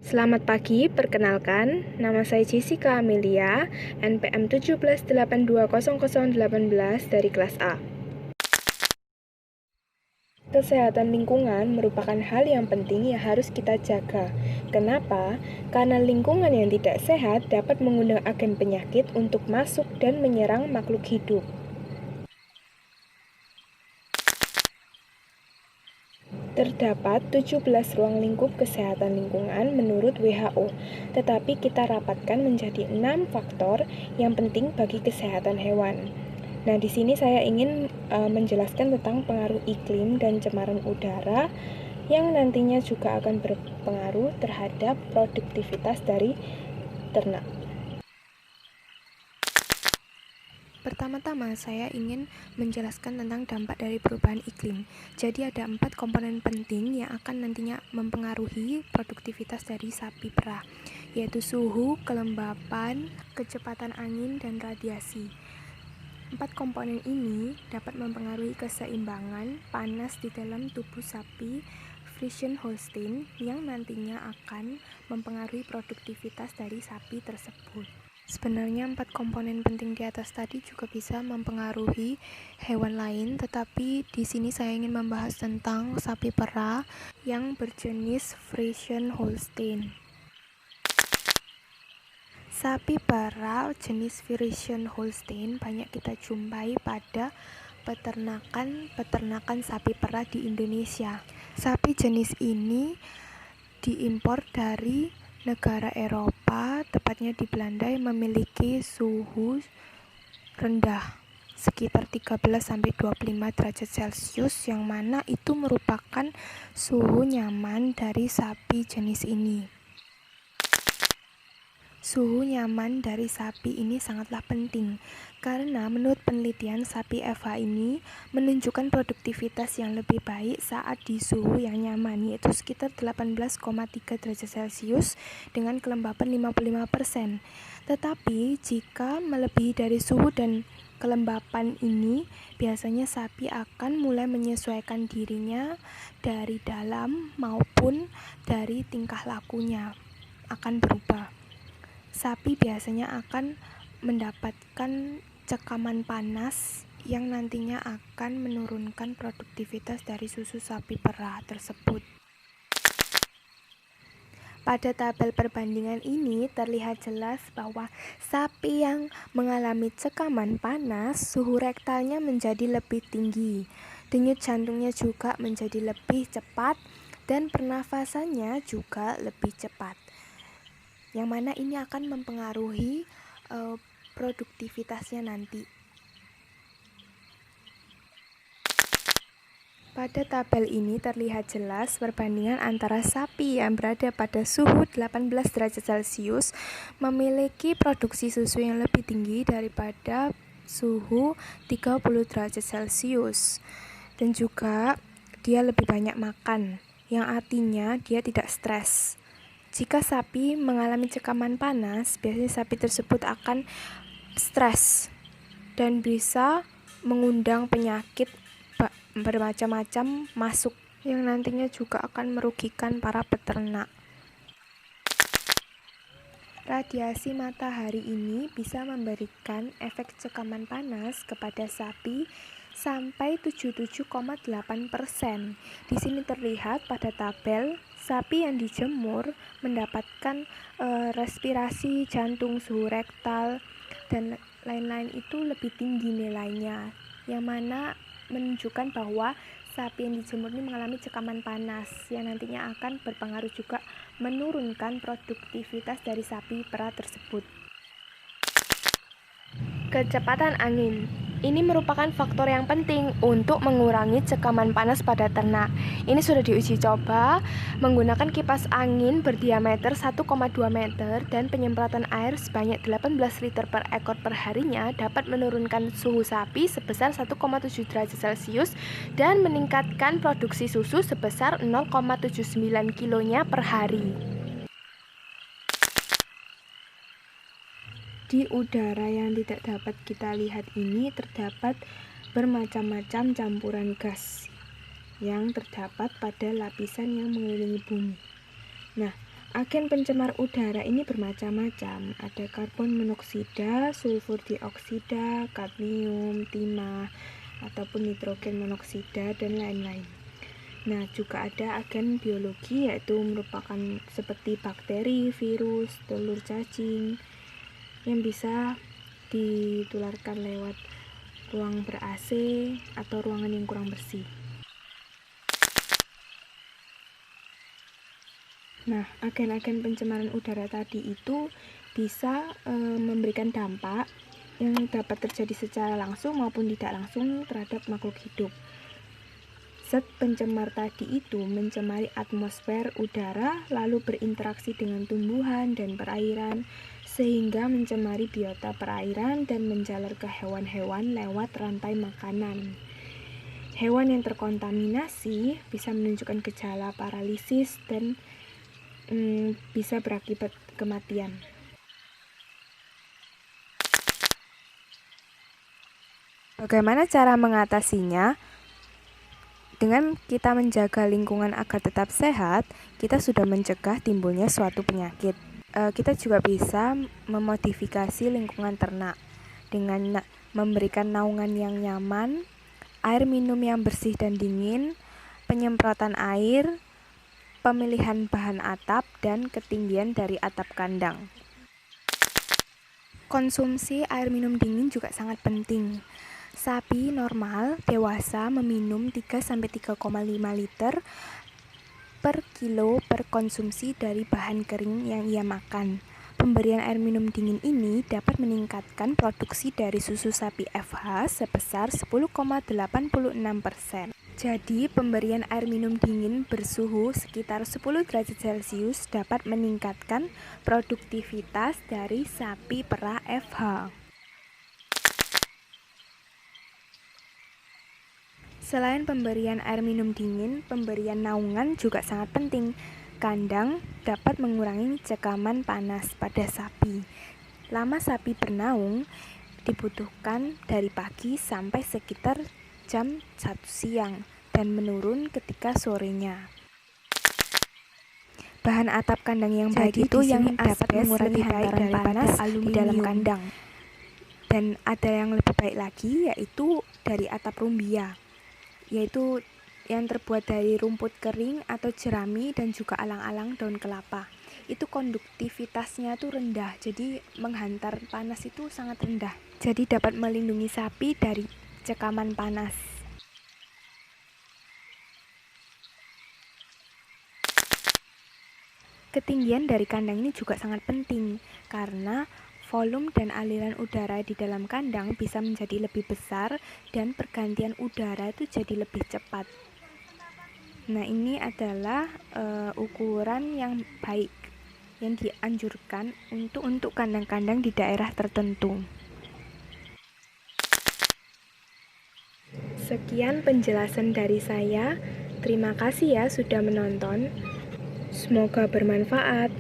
Selamat pagi, perkenalkan, nama saya Jessica Amelia, NPM 17820018 dari kelas A. Kesehatan lingkungan merupakan hal yang penting yang harus kita jaga. Kenapa? Karena lingkungan yang tidak sehat dapat mengundang agen penyakit untuk masuk dan menyerang makhluk hidup. Terdapat 17 ruang lingkup kesehatan lingkungan menurut WHO, tetapi kita rapatkan menjadi 6 faktor yang penting bagi kesehatan hewan. Nah, di sini saya ingin menjelaskan tentang pengaruh iklim dan cemaran udara yang nantinya juga akan berpengaruh terhadap produktivitas dari ternak. Pertama-tama, saya ingin menjelaskan tentang dampak dari perubahan iklim. Jadi ada 4 komponen penting yang akan nantinya mempengaruhi produktivitas dari sapi perah, yaitu suhu, kelembapan, kecepatan angin, dan radiasi. 4 komponen ini dapat mempengaruhi keseimbangan panas di dalam tubuh sapi Friesian Holstein yang nantinya akan mempengaruhi produktivitas dari sapi tersebut. Sebenarnya 4 komponen penting di atas tadi juga bisa mempengaruhi hewan lain, tetapi di sini saya ingin membahas tentang sapi perah yang berjenis Friesian Holstein. Sapi perah jenis Friesian Holstein banyak kita jumpai pada peternakan sapi perah di Indonesia. Sapi jenis ini diimpor dari negara Eropa, tepatnya di Belanda, yang memiliki suhu rendah sekitar 13-25 derajat Celcius, yang mana itu merupakan suhu nyaman dari sapi jenis ini. Suhu nyaman dari sapi ini sangatlah penting, karena menurut penelitian sapi FH ini menunjukkan produktivitas yang lebih baik saat di suhu yang nyaman, yaitu sekitar 18,3 derajat Celcius dengan kelembapan 55%. Tetapi jika melebihi dari suhu dan kelembapan ini, biasanya sapi akan mulai menyesuaikan dirinya dari dalam maupun dari tingkah lakunya akan berubah. Sapi biasanya akan mendapatkan cekaman panas yang nantinya akan menurunkan produktivitas dari susu sapi perah tersebut. Pada tabel perbandingan ini terlihat jelas bahwa sapi yang mengalami cekaman panas, suhu rektalnya menjadi lebih tinggi, denyut jantungnya juga menjadi lebih cepat, dan pernafasannya juga lebih cepat. Yang mana ini akan mempengaruhi produktivitasnya nanti. Pada tabel ini terlihat jelas perbandingan antara sapi yang berada pada suhu 18 derajat Celcius memiliki produksi susu yang lebih tinggi daripada suhu 30 derajat Celcius. Dan juga dia lebih banyak makan, yang artinya dia tidak stres. Jika sapi mengalami cekaman panas, biasanya sapi tersebut akan stres dan bisa mengundang penyakit bermacam-macam masuk, yang nantinya juga akan merugikan para peternak. Radiasi matahari ini bisa memberikan efek cekaman panas kepada sapi sampai 77,8%. Di sini terlihat pada tabel, sapi yang dijemur mendapatkan respirasi jantung, suhu rektal, dan lain-lain itu lebih tinggi nilainya, yang mana menunjukkan bahwa sapi yang dijemur ini mengalami cekaman panas, yang nantinya akan berpengaruh juga menurunkan produktivitas dari sapi perah tersebut. Kecepatan angin ini merupakan faktor yang penting untuk mengurangi cekaman panas pada ternak. Ini sudah diuji coba menggunakan kipas angin berdiameter 1,2 meter dan penyemprotan air sebanyak 18 liter per ekor per harinya dapat menurunkan suhu sapi sebesar 1,7 derajat Celcius dan meningkatkan produksi susu sebesar 0,79 kilonya per hari. Di udara yang tidak dapat kita lihat ini terdapat bermacam-macam campuran gas yang terdapat pada lapisan yang mengelilingi bumi. Nah, Agen pencemar udara ini bermacam-macam. Ada karbon monoksida, sulfur dioksida, kadmium, timah, ataupun nitrogen monoksida, dan lain-lain. Nah, juga ada agen biologi, yaitu merupakan seperti bakteri, virus, telur cacing, yang bisa ditularkan lewat ruang ber-AC atau ruangan yang kurang bersih. Nah, agen-agen pencemaran udara tadi itu bisa memberikan dampak yang dapat terjadi secara langsung maupun tidak langsung terhadap makhluk hidup. Zat pencemar tadi itu mencemari atmosfer udara, lalu berinteraksi dengan tumbuhan dan perairan, sehingga mencemari biota perairan dan menjalar ke hewan-hewan lewat rantai makanan. Hewan yang terkontaminasi bisa menunjukkan gejala paralisis dan bisa berakibat kematian. Bagaimana cara mengatasinya? Dengan kita menjaga lingkungan agar tetap sehat, kita sudah mencegah timbulnya suatu penyakit. Kita juga bisa memodifikasi lingkungan ternak dengan memberikan naungan yang nyaman, air minum yang bersih dan dingin, penyemprotan air, pemilihan bahan atap, dan ketinggian dari atap kandang. Konsumsi air minum dingin juga sangat penting. Sapi normal dewasa meminum 3-3,5 liter per kilo per konsumsi dari bahan kering yang ia makan. Pemberian air minum dingin ini dapat meningkatkan produksi dari susu sapi FH sebesar 10,86%. Jadi, pemberian air minum dingin bersuhu sekitar 10 derajat Celcius dapat meningkatkan produktivitas dari sapi perah FH. Selain pemberian air minum dingin, pemberian naungan juga sangat penting. Kandang dapat mengurangi cekaman panas pada sapi. Lama sapi bernaung dibutuhkan dari pagi sampai sekitar jam 1 siang dan menurun ketika sorenya. Bahan atap kandang yang baik itu yang dapat mengurangi hantaran panas di dalam kandang. Dan ada yang lebih baik lagi, yaitu dari atap rumbia, yaitu yang terbuat dari rumput kering atau jerami dan juga alang-alang daun kelapa. Itu konduktivitasnya itu rendah, jadi menghantar panas itu sangat rendah. Jadi dapat melindungi sapi dari cekaman panas. Ketinggian dari kandang ini juga sangat penting karena volume dan aliran udara di dalam kandang bisa menjadi lebih besar dan pergantian udara itu jadi lebih cepat. Nah, ini adalah ukuran yang baik yang dianjurkan untuk kandang-kandang di daerah tertentu. Sekian penjelasan dari saya. Terima kasih ya sudah menonton. Semoga bermanfaat.